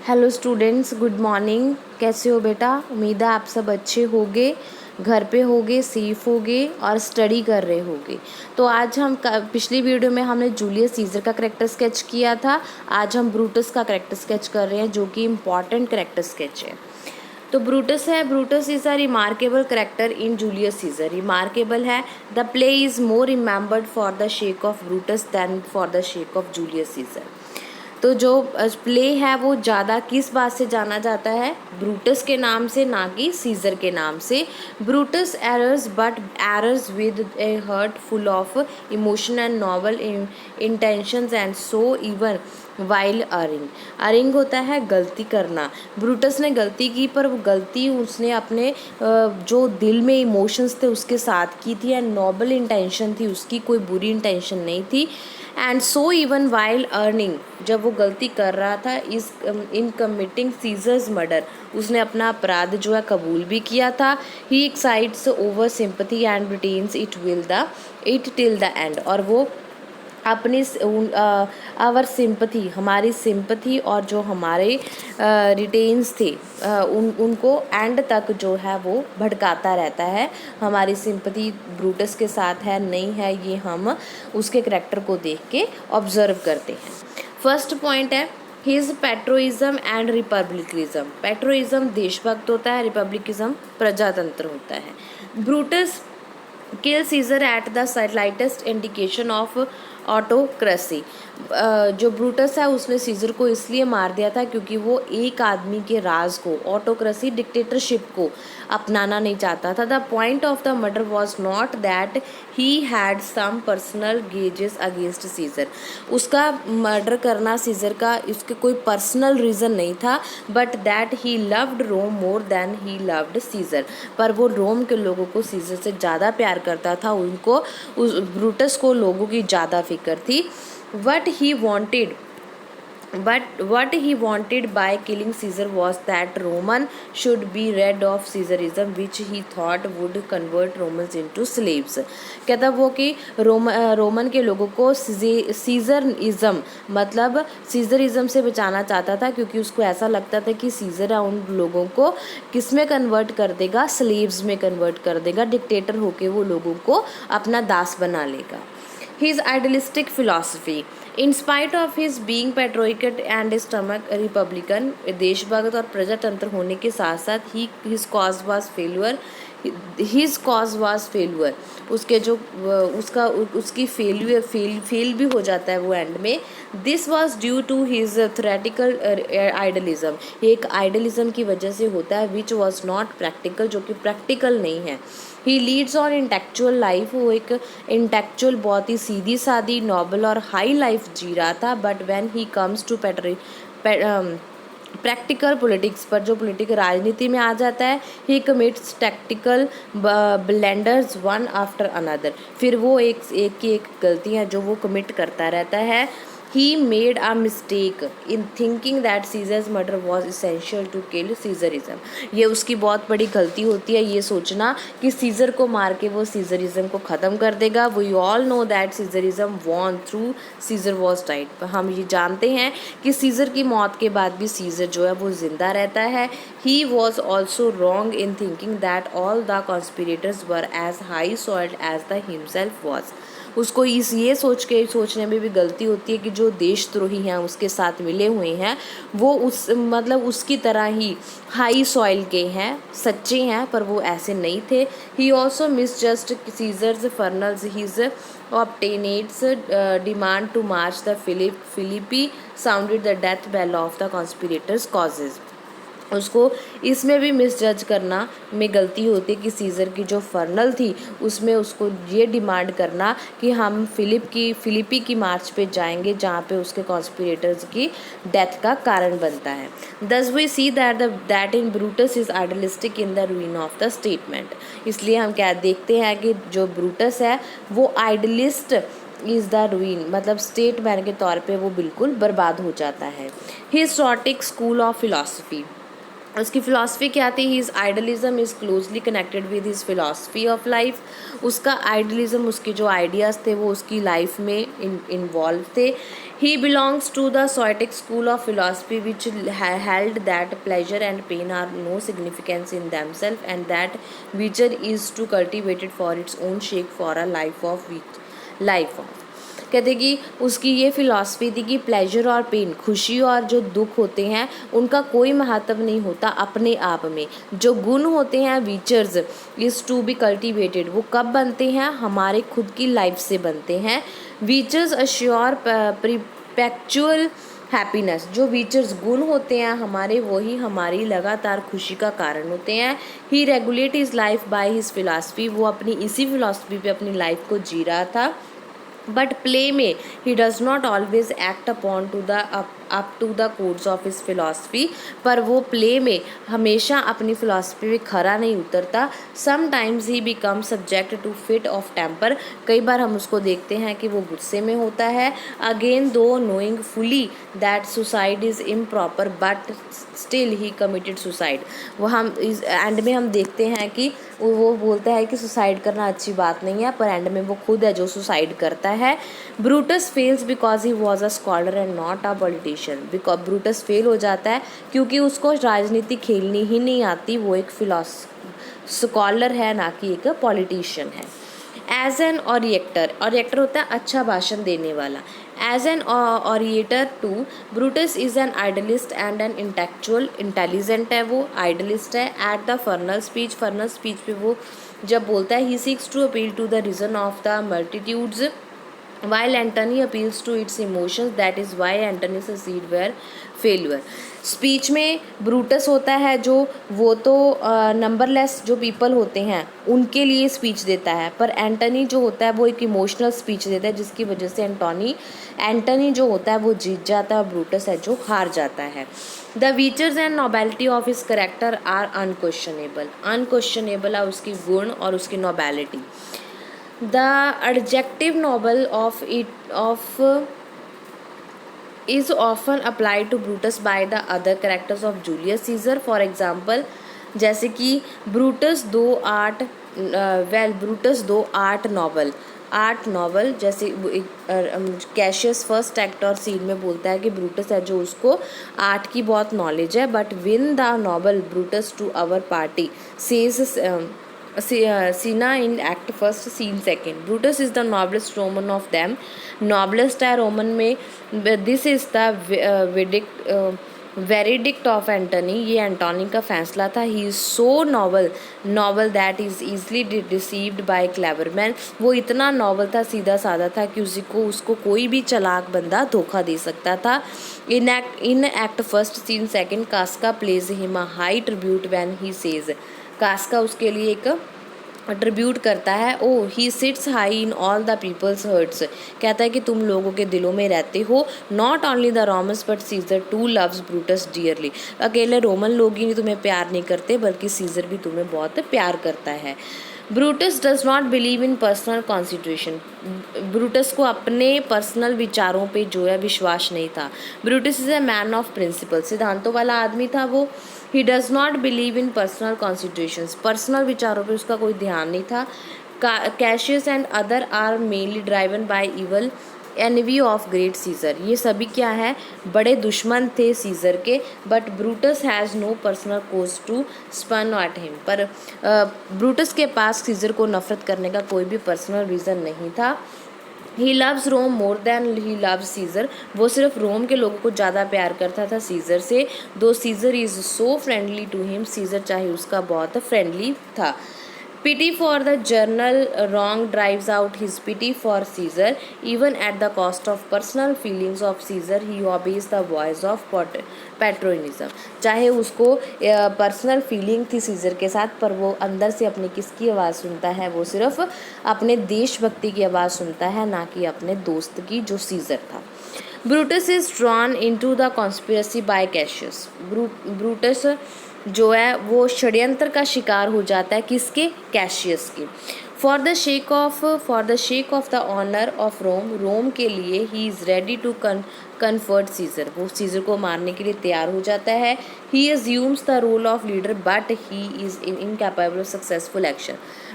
Hello students, good morning. कैसे हो बेटा? उम्मीद है आप सब अच्छे होगे, घर पे होगे, सेफ होगे और स्टडी कर रहे होगे। तो आज हम पिछली वीडियो में हमने जूलियस सीजर का करेक्टर स्केच किया था। आज हम ब्रूटस का करेक्टर स्केच कर रहे हैं, जो कि इम्पॉर्टेंट करेक्टर स्केच है। तो ब्रूटस है, Brutus is a remarkable character in Julius Caesar. Remarkable है, the play is more remembered for the sake of Brutus than for the sake of Julius Caesar. तो जो प्ले है वो ज़्यादा किस बात से जाना जाता है? ब्रूटस के नाम से, ना कि सीजर के नाम से। Brutus errs but errs with a heart full of emotion and noble intentions and so even while erring. Erring होता है गलती करना। ब्रूटस ने गलती की, पर वो गलती उसने अपने जो दिल में इमोशंस थे उसके साथ की थी, एंड नॉबल इंटेंशन थी उसकी, कोई बुरी इंटेंशन नहीं थी। And so even while earning, जब वो गलती कर रहा था इस इन कमिटिंग सीजर्स मर्डर, उसने अपना अपराध जो है कबूल भी किया था। He excites our sympathy and retains it till the end, और वो अपनी आवर सिंपथी, हमारी सिंपथी और जो हमारे रिटेन्स थे उनको एंड तक जो है वो भड़काता रहता है। हमारी सिंपथी ब्रूटस के साथ है नहीं है, ये हम उसके करैक्टर को देख के ऑब्जर्व करते हैं। फर्स्ट पॉइंट है his patriotism and republicanism. Patriotism देशभक्त होता है, रिपब्लिकिज्म प्रजातंत्र होता है। Brutus kill Caesar at the slightest indication of autocracy. जो ब्रूटस है उसने सीजर को इसलिए मार दिया था क्योंकि वो एक आदमी के राज को, ऑटोक्रेसी डिक्टेटरशिप को अपनाना नहीं चाहता था। The point of the murder was not that he had some personal grudges against Caesar. उसका मर्डर करना सीजर का इसके कोई पर्सनल रीज़न नहीं था, but that he loved Rome more than he loved Caesar. पर वो रोम के लोगों को सीजर से ज़्यादा प्यार करता था, उनको उस ब्रूटस को लोगों की ज़्यादा फिक्र थी। What he wanted by killing Caesar was that Roman should be rid of Caesarism, which he thought would convert Romans into slaves. कहता वो कि रोमन के लोगों को सीजरिज्म, मतलब सीजरिज्म से बचाना चाहता था, क्योंकि उसको ऐसा लगता था कि सीजर उन लोगों को किस में कन्वर्ट कर देगा? स्लेव्स में कन्वर्ट कर देगा। डिक्टेटर होके वो लोगों को अपना दास बना लेगा। His idealistic philosophy, in spite of his being patriotic and stomach republican, देशभक्त और प्रजातंत्र होने के साथ साथ his cause was failure, उसके जो उसकी फेल भी हो जाता है वो एंड में। This was due to his theoretical idealism, एक आइडलिज्म की वजह से होता है, विच वॉज नॉट प्रैक्टिकल, जो कि प्रैक्टिकल नहीं है। ही लीड्स ऑन इंटेक्चुअल लाइफ, वो एक इंटेक्चुअल बहुत ही सीधी सादी नॉबल और हाई लाइफ जी रहा था। But when he comes to practical politics पर, जो पॉलिटिकल राजनीति में आ जाता है, he commits tactical blunders one after another, फिर वो एक की एक गलतियाँ जो वो कमिट करता रहता है। He made a mistake in thinking that Caesar's murder was essential to kill Caesarism. ये उसकी बहुत बड़ी गलती होती है, ये सोचना कि सीजर को मार के वो सीजरिज्म को ख़त्म कर देगा। We all know that Caesarism won through Caesar was died. हम ये जानते हैं कि सीजर की मौत के बाद भी सीजर जो है वो जिंदा रहता है। He was also wrong in thinking that all the conspirators were as high-soiled as the himself was. उसको ये सोचने में भी गलती होती है कि जो देशद्रोही हैं उसके साथ मिले हुए हैं वो उसकी तरह ही हाई सॉइल के हैं, सच्चे हैं, पर वो ऐसे नहीं थे। He also misjudges Caesar's funerals his obtainates demand to march the Philippi sounded the death bell of the conspirators' causes. उसको इसमें भी मिसजज करना में गलती होती है कि सीज़र की जो फर्नल थी उसमें उसको ये डिमांड करना कि हम फिलिपी की मार्च पे जाएंगे, जहाँ पे उसके कॉन्स्पिरेटर्स की डेथ का कारण बनता है। Thus we see that in Brutus is idealistic in the ruin of the statement. इसलिए हम क्या देखते हैं कि जो ब्रूटस है वो आइडलिस्ट इज़ द रूइन, मतलब स्टेटमैन के तौर पे वो बिल्कुल बर्बाद हो जाता है। हिस्टोरिक स्कूल ऑफ फिलॉसफी, उसकी फ़िलासफ़ी क्या थी? His idealism is closely connected with his philosophy of life. उसका आइडलिज़म, उसके जो आइडियाज़ थे वो उसकी लाइफ में इन्वॉल्व थे। He belongs to the Stoic school of philosophy, which held that pleasure and pain are no significance in themselves, and that virtue is to cultivate it for its own sake for a life of कहते कि उसकी ये philosophy थी कि pleasure और pen, खुशी और जो दुख होते हैं, उनका कोई महत्व नहीं होता अपने आप में। जो गुण होते हैं, वीचर्स इज़ टू बी कल्टिवेटेड, वो कब बनते हैं? हमारे खुद की लाइफ से बनते हैं। वीचर्स अश्योर परपेचुअल हैप्पीनेस, जो वीचर्स गुण होते हैं हमारे, वही हमारी लगातार खुशी का कारण होते हैं। He regulate his life by his philosophy, वो अपनी इसी फिलॉसफी पे अपनी लाइफ को जी रहा था। बट प्ले में he does not always act upon to the up to the codes of his philosophy, पर वो प्ले में हमेशा अपनी फिलॉसफी में खरा नहीं उतरता। Sometimes he become subject to fit of temper, कई बार हम उसको देखते हैं कि वो गुस्से में होता है। अगेन दो knowing fully that suicide is improper but still he committed suicide, वो हम इस एंड में हम देखते हैं कि वो बोलता है कि सुसाइड करना अच्छी बात नहीं है, पर एंड में वो खुद है जो सुसाइड करता है। Brutus fails because he was a scholar and not a politician, because Brutus fail हो जाता है क्योंकि उसको राजनीति खेलनी ही नहीं आती, वो एक स्कॉलर है ना कि एक पॉलिटिशियन है। एज एन ऑरिएटर, ऑरिएटर होता है अच्छा भाषण देने वाला। As an orator too, Brutus is an idealist and an intellectual, intelligent है वो, आइडलिस्ट है। एट द फर्नल स्पीच पे वो जब बोलता है, he seeks to appeal to the reason of the multitudes while Antony appeals to its emotions, that is why Antony succeed where failure। Speech में Brutus होता है जो वो तो नंबरलेस जो पीपल होते हैं उनके लिए स्पीच देता है, पर एंटनी जो होता है वो एक इमोशनल स्पीच देता है, जिसकी वजह से एंटनी जो होता है वो जीत जाता है और ब्रूटस है जो हार जाता है। The features and nobility of his character are unquestionable है उसकी गुण और उसकी nobility. The adjective noble is often applied to Brutus by the other characters of Julius Caesar. For example, जैसे कि ब्रूटस दो आर्ट नॉवल जैसे कैशियस फर्स्ट एक्ट और सीन में बोलता है कि ब्रूटस है जो उसको आर्ट की बहुत नॉलेज है। But win the noble Brutus to our party says Cinna in Act First, Scene Second. Brutus is the noblest Roman of them. Noblest है रोमन में। This is the verdict of Antony, ये Antony का फैसला था। He is so noble that is easily deceived by clever man, वो इतना novel था, सीधा साधा था कि उसको कोई भी चालाक बंदा धोखा दे सकता था। In act first scene second, Casca pays him a high tribute when he says, Casca उसके लिए एक ट्रिब्यूट करता है। Oh he sits high in all the people's hearts, कहता है कि तुम लोगों के दिलों में रहते हो। Not only the Romans but Caesar too loves Brutus dearly, अकेले रोमन लोग ही नहीं तुम्हें प्यार नहीं करते बल्कि सीजर भी तुम्हें बहुत प्यार करता है। Brutus does not believe in personal constitution, Brutus को अपने पर्सनल विचारों पे जो है विश्वास नहीं था। Brutus is a man of principle, सिद्धांतों वाला आदमी था वो। He does not believe in personal constitutions, personal विचारों पे उसका कोई ध्यान नहीं था। Cassius and other are mainly driven by evil envy of great Caesar, ये सभी क्या है, बड़े दुश्मन थे सीजर के। But Brutus has no personal cause to spurn at him, पर ब्रूटस के पास सीजर को नफरत करने का कोई भी पर्सनल रीज़न नहीं था। He loves Rome more than he loves Caesar, वो सिर्फ रोम के लोगों को ज़्यादा प्यार करता था सीजर से। Though Caesar is so friendly to him, Caesar चाहे उसका बहुत फ्रेंडली था। Pity for the journal wrong drives out his pity for Caesar. Even at the cost of personal feelings of Caesar, he obeys the voice of patriotism. चाहे उसको personal feeling थी scissor के साथ, पर वो अंदर से अपनी किसकी आवाज़ सुनता है, वो सिर्फ अपने देशभक्ति की आवाज़ सुनता है, ना कि अपने दोस्त की जो सीजर था। Brutus is drawn into the conspiracy by Cassius, Brutus जो है वो षड्यंत्र का शिकार हो जाता है, किसके, कैशियस के। For the sake of the honour of Rome के लिए he is ready to confront Caesar, वो सीजर को मारने के लिए तैयार हो जाता है। He assumes the role of leader but he is incapable of successful action,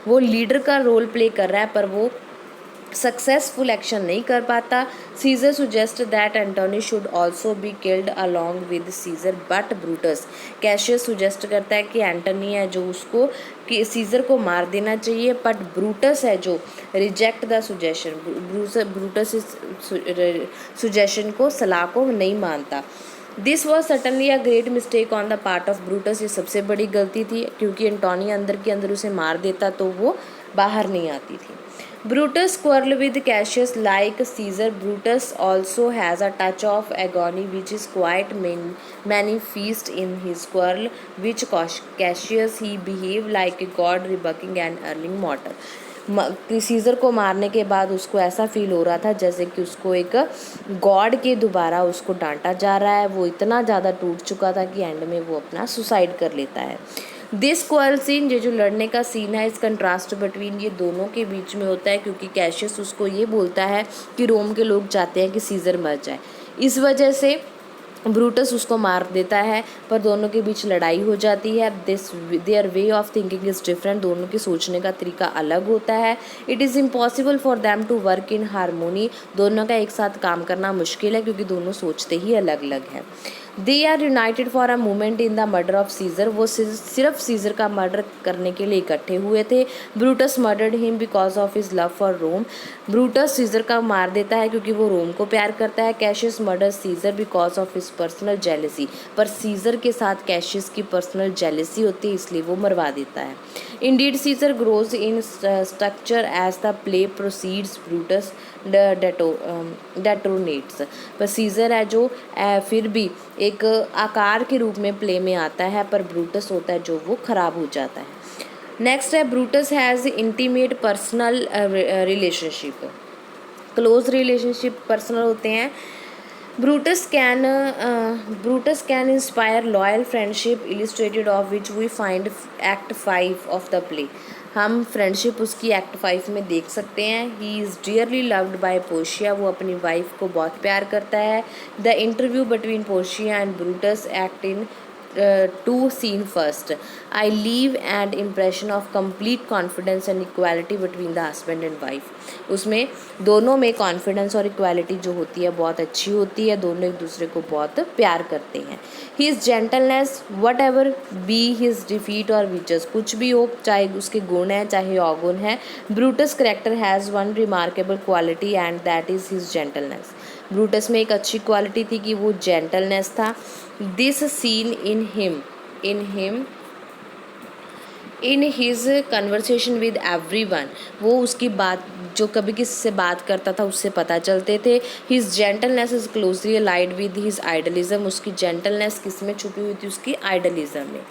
वो लीडर का रोल प्ले कर रहा है पर वो सक्सेसफुल एक्शन नहीं कर पाता। Caesar suggest that Antony should also be killed along with Caesar but Brutus, Cassius suggest करता है कि एंटोनी है जो उसको कि सीजर को मार देना चाहिए, बट ब्रूटस है जो रिजेक्ट द सुजेशन, ब्रूटस इस सुजेशन को, सलाह को नहीं मानता। This was suddenly a great mistake on the part of Brutus, ये सबसे बड़ी गलती थी क्योंकि एंटोनी अंदर के अंदर उसे मार देता तो वो बाहर नहीं आती थी। Brutus quarrel with Cassius like Caesar. Brutus also has a touch of agony which is quite manifest in his quarrel, which Cassius he behaved like a god rebuking an earning mortal. Caesar को मारने के बाद उसको ऐसा feel हो रहा था जैसे कि उसको एक गॉड के दोबारा उसको डांटा जा रहा है। वो इतना ज़्यादा टूट चुका था कि एंड में वो अपना सुसाइड कर लेता है। दिस क्वारल सीन, ये जो लड़ने का सीन है, इस कंट्रास्ट बिटवीन ये दोनों के बीच में होता है क्योंकि कैशियस उसको ये बोलता है कि रोम के लोग चाहते हैं कि सीज़र मर जाए, इस वजह से ब्रूटस उसको मार देता है, पर दोनों के बीच लड़ाई हो जाती है। Their way of thinking is different, दोनों के सोचने का तरीका अलग होता है। It is impossible for them to work in harmony, दोनों का एक साथ काम करना मुश्किल है क्योंकि दोनों सोचते ही अलग अलग हैं। They are united for a moment in the murder of Caesar, वो सिर्फ सीज़र का मर्डर करने के लिए इकट्ठे हुए थे। Brutus murdered him because of his love for Rome, Brutus Caesar का मार देता है क्योंकि वो रोम को प्यार करता है। Cassius murder Caesar because of his personal jealousy, पर सीज़र के साथ कैशियस की पर्सनल जेलेसी होती है इसलिए वो मरवा देता है। Indeed Caesar grows in structure as the play proceeds, Brutus detonates, पर सीज़र है जो फिर भी एक आकार के रूप में प्ले में आता है, पर ब्रूटस होता है जो वो ख़राब हो जाता है। नेक्स्ट है Brutus has intimate personal relationship, close relationship personal होते हैं। Brutus can inspire loyal friendship, illustrated of which we find act 5 of the play, हम फ्रेंडशिप उसकी एक्ट 5 में देख सकते हैं। He is dearly loved by Portia, वो अपनी वाइफ को बहुत प्यार करता है। The interview between Portia and Brutus act in two scene first, I leave and impression of complete confidence and equality between the husband and wife, उसमें दोनों में कॉन्फिडेंस और इक्वालिटी जो होती है बहुत अच्छी होती है, दोनों एक दूसरे को बहुत प्यार करते हैं। His gentleness what ever be his defeat और विचेस, कुछ भी हो, चाहे उसके गुण हैं चाहे अवगुण है, Brutus character has one remarkable quality and that is his gentleness, Brutus में एक अच्छी क्वालिटी थी कि वो जेंटलनेस था। This seen in his conversation with everyone, वो उसकी बात जो कभी किसी से बात करता था उससे पता चलते थे। His gentleness is closely allied with his idealism, उसकी जेंटलनेस किस में छुपी हुई थी, उसकी आइडलिज्म में।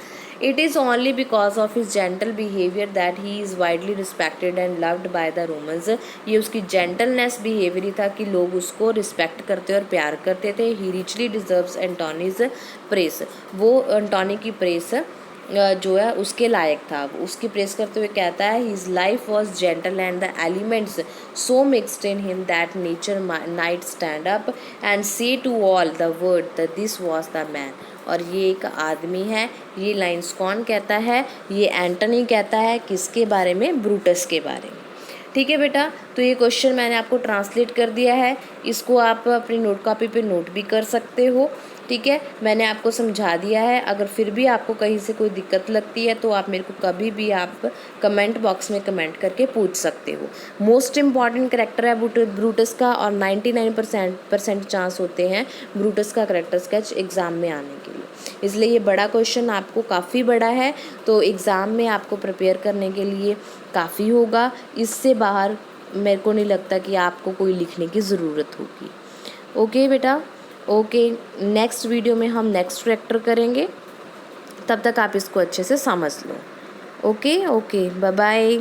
It is only because of his gentle behaviour that he is widely respected and loved by the Romans, ये उसकी जेंटलनेस बिहेवियर ही था कि लोग उसको रिस्पेक्ट करते और प्यार करते थे। ही रिचली डिजर्व्स एंटोनीज प्रेस, वो एंटोनी की प्रेस जो है उसके लायक था। उसकी प्रेस करते हुए कहता है his life was gentle and the elements so mixed in him that nature might stand up and say to all the world that this was the man, और ये एक आदमी है। ये लाइन्स कौन कहता है, ये एंटनी कहता है, किसके बारे में, ब्रूटस के बारे में। ठीक है बेटा, तो ये क्वेश्चन मैंने आपको ट्रांसलेट कर दिया है, इसको आप अपनी नोट कॉपी पे नोट भी कर सकते हो। ठीक है, मैंने आपको समझा दिया है। अगर फिर भी आपको कहीं से कोई दिक्कत लगती है तो आप मेरे को कभी भी आप कमेंट बॉक्स में कमेंट करके पूछ सकते हो। मोस्ट इम्पॉर्टेंट करेक्टर है ब्रूटस का, और 99% चांस होते हैं ब्रूटस का करेक्टर स्केच एग्ज़ाम में आने के लिए, इसलिए ये बड़ा क्वेश्चन आपको काफ़ी बड़ा है, तो एग्ज़ाम में आपको प्रिपेयर करने के लिए काफ़ी होगा। इससे बाहर मेरे को नहीं लगता कि आपको कोई लिखने की ज़रूरत होगी। ओके बेटा, ओके, नेक्स्ट वीडियो में हम नेक्स्ट करेक्टर करेंगे, तब तक आप इसको अच्छे से समझ लो। Okay, bye bye.